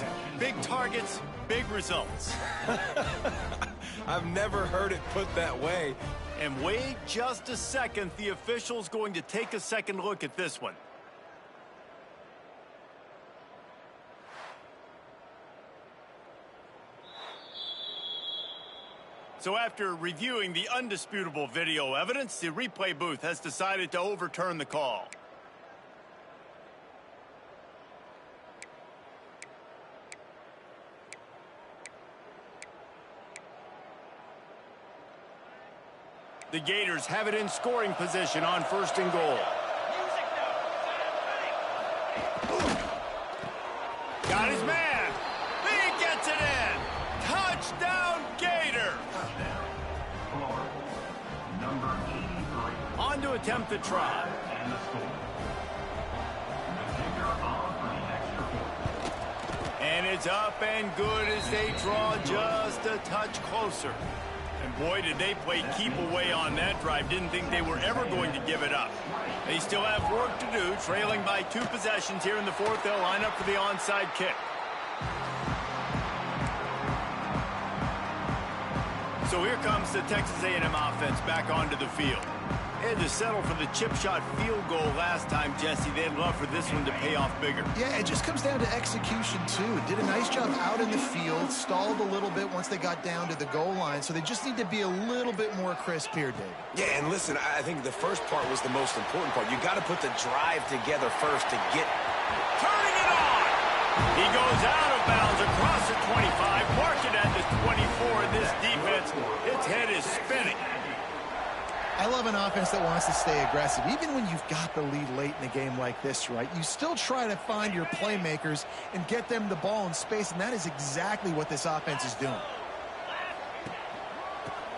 S1: works. Big targets, big results.
S3: I've never heard it put that way.
S1: And wait just a second. The official's going to take a second look at this one. So after reviewing the undisputable video evidence, the replay booth has decided to overturn the call. The Gators have it in scoring position on 1st and goal. Got his man. He gets it in. Touchdown, Gator.
S5: Number 83.
S1: On to attempt the try.
S5: And the score. The kicker on for the extra point.
S1: And it's up and good as they draw just a touch closer. And boy, did they play keep away on that drive. Didn't think they were ever going to give it up. They still have work to do, trailing by 2 possessions here in the 4th. They'll line up for the onside kick. So here comes the Texas A&M offense back onto the field. They had to settle for the chip shot field goal last time, Jesse. They'd love for this one to pay off bigger.
S2: Yeah, it just comes down to execution, too. Did a nice job out in the field, stalled a little bit once they got down to the goal line, so they just need to be a little bit more crisp here, David.
S3: Yeah, and listen, I think the first part was the most important part. You got to put the drive together first to get...
S1: Turning it on! He goes out of bounds across the 25, mark it at the 24, and this defense, its head is spinning.
S2: I love an offense that wants to stay aggressive. Even when you've got the lead late in a game like this, right, you still try to find your playmakers and get them the ball in space, and that is exactly what this offense is doing.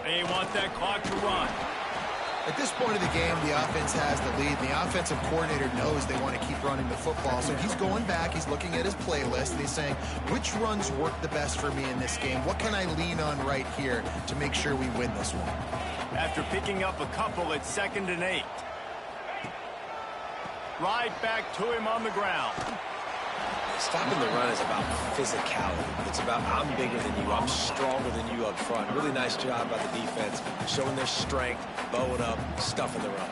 S1: They want that clock to run.
S2: At this point of the game, the offense has the lead, and the offensive coordinator knows they want to keep running the football. So he's going back, he's looking at his playlist, and he's saying, which runs work the best for me in this game? What can I lean on right here to make sure we win this one?
S1: After picking up a couple at 2nd and 8. Right back to him on the ground.
S3: Stopping the run is about physicality. It's about I'm bigger than you, I'm stronger than you up front. Really nice job by the defense, showing their strength, bowing up, stuffing the run.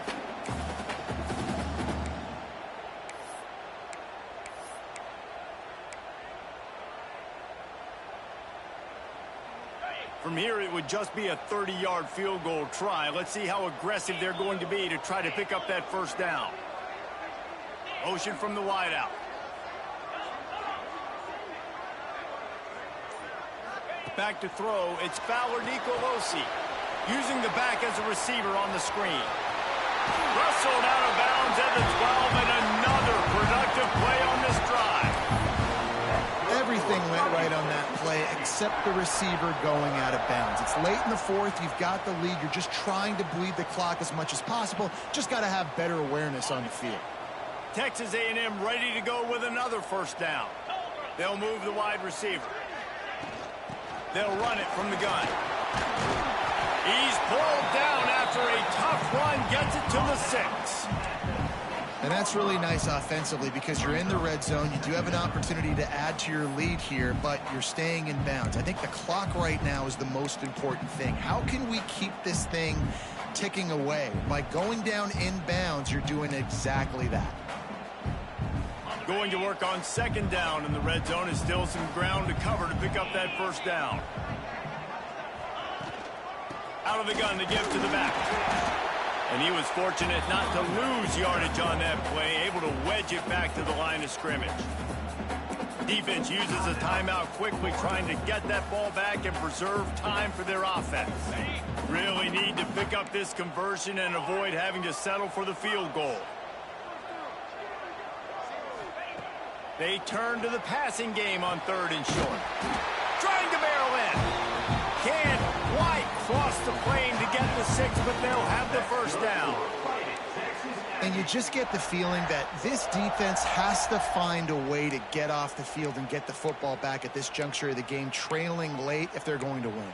S1: From here, it would just be a 30-yard field goal try. Let's see how aggressive they're going to be to try to pick up that 1st down. Motion from the wideout. Back to throw. It's Fowler Nicolosi. Using the back as a receiver on the screen. Rustled out of bounds at the 12, and another productive play on this drive.
S2: Everything went right on that play except the receiver going out of bounds. It's late in the 4th. You've got the lead. You're just trying to bleed the clock as much as possible. Just got to have better awareness on the field.
S1: Texas A&M ready to go with another 1st down. They'll move the wide receiver. They'll run it from the gun. He's pulled down after a tough run. Gets it to the 6.
S2: And that's really nice offensively because you're in the red zone. You do have an opportunity to add to your lead here, but you're staying in bounds. I think the clock right now is the most important thing. How can we keep this thing ticking away? By going down in bounds, you're doing exactly that.
S1: Going to work on 2nd down, and the red zone is still some ground to cover to pick up that 1st down. Out of the gun to give to the back. And he was fortunate not to lose yardage on that play, able to wedge it back to the line of scrimmage. Defense uses a timeout quickly, trying to get that ball back and preserve time for their offense. Really need to pick up this conversion and avoid having to settle for the field goal. They turn to the passing game on 3rd and short. Trying to barrel in. Can't quite cross the plane to get the 6, but they'll have the 1st down.
S2: And you just get the feeling that this defense has to find a way to get off the field and get the football back at this juncture of the game, trailing late if they're going to win.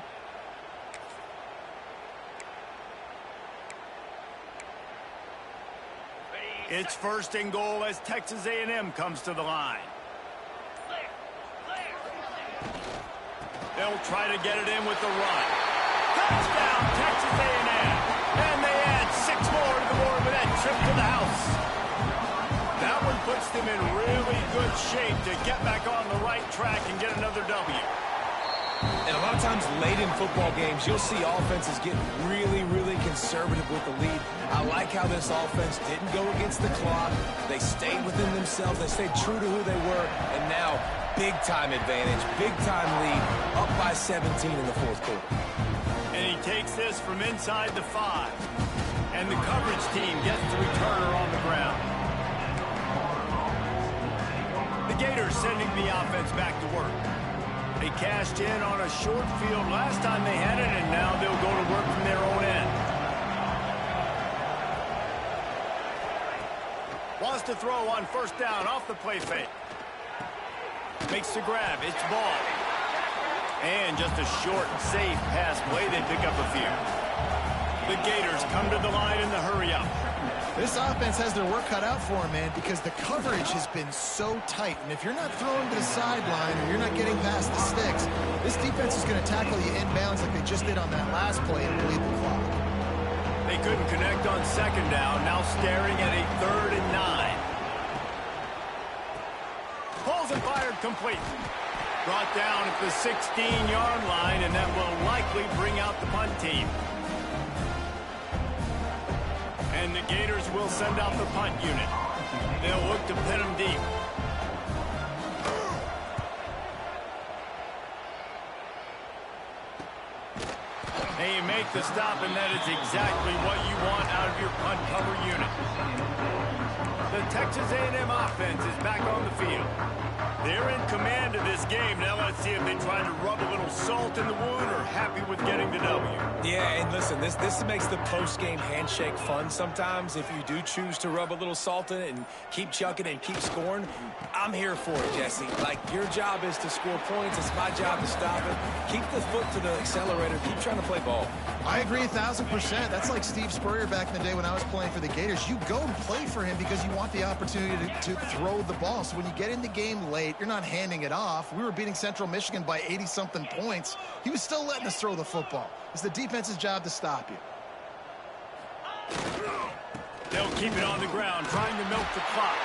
S2: It's
S1: 1st and goal as Texas A&M comes to the line. They'll try to get it in with the run. Touchdown, Texas A&M. And they add 6 more to the board with that trip to the house. That one puts them in really good shape to get back on the right track and get another W.
S3: And a lot of times late in football games, you'll see offenses get really, really conservative with the lead. I like how this offense didn't go against the clock. They stayed within themselves. They stayed true to who they were. And now, big-time advantage, big-time lead, up by 17 in the fourth quarter.
S1: And he takes this from inside the 5. And the coverage team gets the returner on the ground. The Gators sending the offense back to work. They cashed in on a short field last time they had it, and now they'll go to work from their own end. Wants to throw on first down off the play fake. Makes the grab. It's ball. And just a short, safe pass play. They pick up a few. The Gators come to the line in the hurry-up.
S2: This offense has their work cut out for them, man, because the coverage has been so tight. And if you're not throwing to the sideline or you're not getting past the sticks, this defense is going to tackle you inbounds like they just did on that last play and bleed the clock.
S1: They couldn't connect on second down, now staring at a 3rd and 9. Pulls and fired complete. Brought down at the 16-yard line, and that will likely bring out the punt team. And the Gators will send out the punt unit. They'll look to pin them deep. They make the stop, and that is exactly what you want out of your punt cover unit. The Texas A&M offense is back on the field. They're in command of this game. Now let's see if they try to rub a little salt in the wound or happy with getting the W.
S3: Yeah, and listen, this makes the post-game handshake fun sometimes. If you do choose to rub a little salt in it and keep chucking and keep scoring, I'm here for it, Jesse. Like, your job is to score points. It's my job to stop it. Keep the foot to the accelerator. Keep trying to play ball.
S2: I agree 1,000%. That's like Steve Spurrier back in the day when I was playing for the Gators. You go and play for him because you want the opportunity to throw the ball. So when you get in the game late, you're not handing it off. We were beating Central Michigan by 80-something points. He was still letting us throw the football. It's the defense's job to stop you.
S1: They'll keep it on the ground, trying to milk the clock.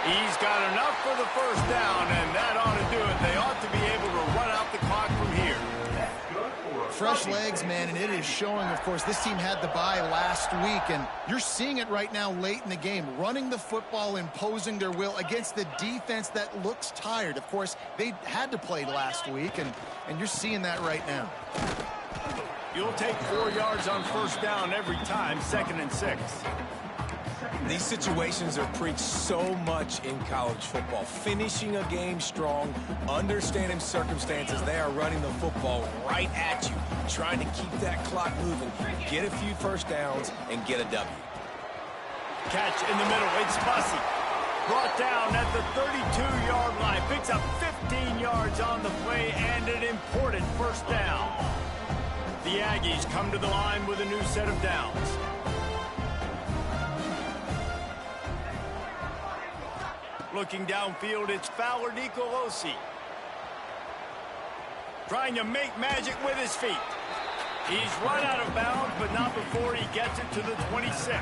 S1: He's got enough for the first down, and that ought to do it. They ought to be able to run out the clock from here.
S2: Fresh legs, man, and it is showing, of course. This team had the bye last week, and you're seeing it right now late in the game. Running the football, imposing their will against the defense that looks tired. Of course, they had to play last week, and you're seeing that right now.
S1: You'll take 4 yards on first down every time, 2nd and 6.
S3: These situations are preached so much in college football. Finishing a game strong, understanding circumstances. They are running the football right at you, trying to keep that clock moving, get a few first downs, and get a W.
S1: Catch in the middle. It's Bussey. Brought down at the 32-yard line. Picks up 15 yards on the play and an important first down. The Aggies come to the line with a new set of downs. Looking downfield, it's Fowler Nicolosi. Trying to make magic with his feet. He's run out of bounds, but not before he gets it to the 26.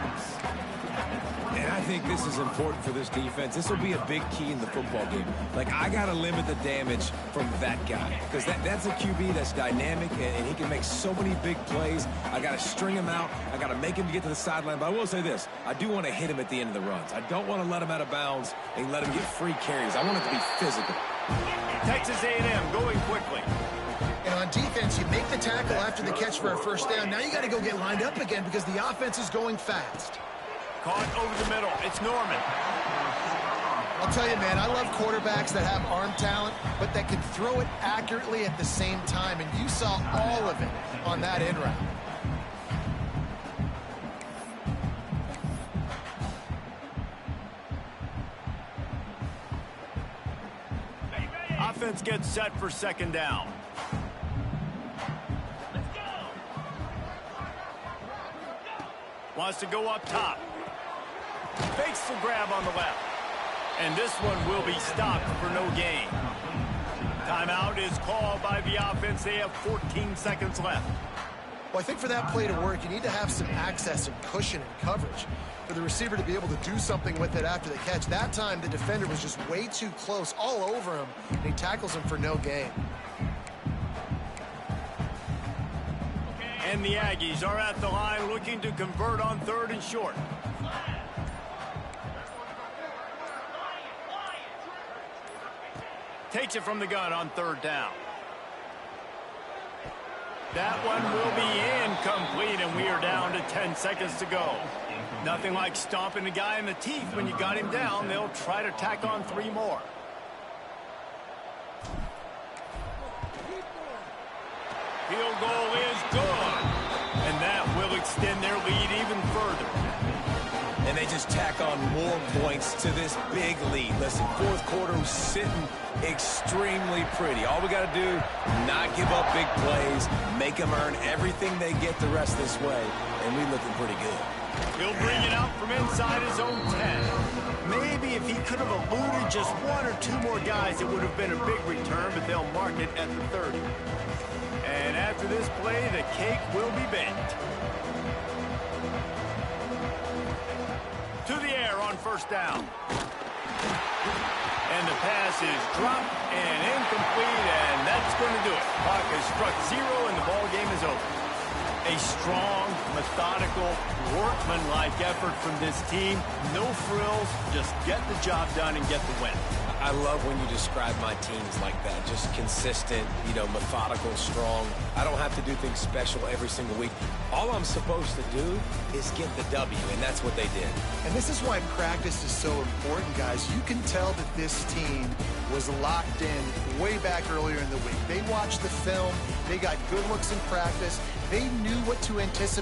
S3: And I think this is important for this defense. This will be a big key in the football game. Like, I got to limit the damage from that guy, because that's a QB that's dynamic, and he can make so many big plays. I got to string him out. I got to make him get to the sideline. But I will say this. I do want to hit him at the end of the runs. I don't want to let him out of bounds and let him get free carries. I want it to be physical.
S1: Texas A&M going quickly.
S2: And on defense, you make the tackle after the catch for a first down. Now you got to go get lined up again because the offense is going fast.
S1: Caught over the middle. It's Norman.
S2: I'll tell you, man, I love quarterbacks that have arm talent, but that can throw it accurately at the same time. And you saw all of it on that in route.
S1: Offense gets set for second down. Wants to go up top. Fakes the grab on the left. And this one will be stopped for no gain. Timeout is called by the offense. They have 14 seconds left.
S2: Well, I think for that play to work, you need to have some access and cushion and coverage for the receiver to be able to do something with it after the catch. That time, the defender was just way too close, all over him, and he tackles him for no gain.
S1: And the Aggies are at the line looking to convert on 3rd and short. Takes it from the gun on 3rd down. That one will be incomplete, and we are down to 10 seconds to go. Nothing like stomping a guy in the teeth when you got him down. They'll try to tack on 3 more. Field goal is good, and that will extend their lead even further.
S3: And they just tack on more points to this big lead. Listen, 4th quarter was sitting extremely pretty. All we got to do, not give up big plays, make them earn everything they get the rest this way, and we're looking pretty good.
S1: He'll bring it out from inside his own 10. Maybe if he could have eluded just 1 or 2 more guys, it would have been a big return, but they'll mark it at the 30. And after this play, the cake will be baked. To the air on 1st down. And the pass is dropped and incomplete, and that's going to do it. Clock has struck 0, and the ball game is over. A strong, methodical, workmanlike effort from this team. No frills, just get the job done and get the win.
S3: I love when you describe my teams like that. Just consistent, methodical, strong. I don't have to do things special every single week. All I'm supposed to do is get the W, and that's what they did.
S2: And this is why practice is so important, guys. You can tell that this team was locked in way back earlier in the week. They watched the film. They got good looks in practice. They knew what to anticipate.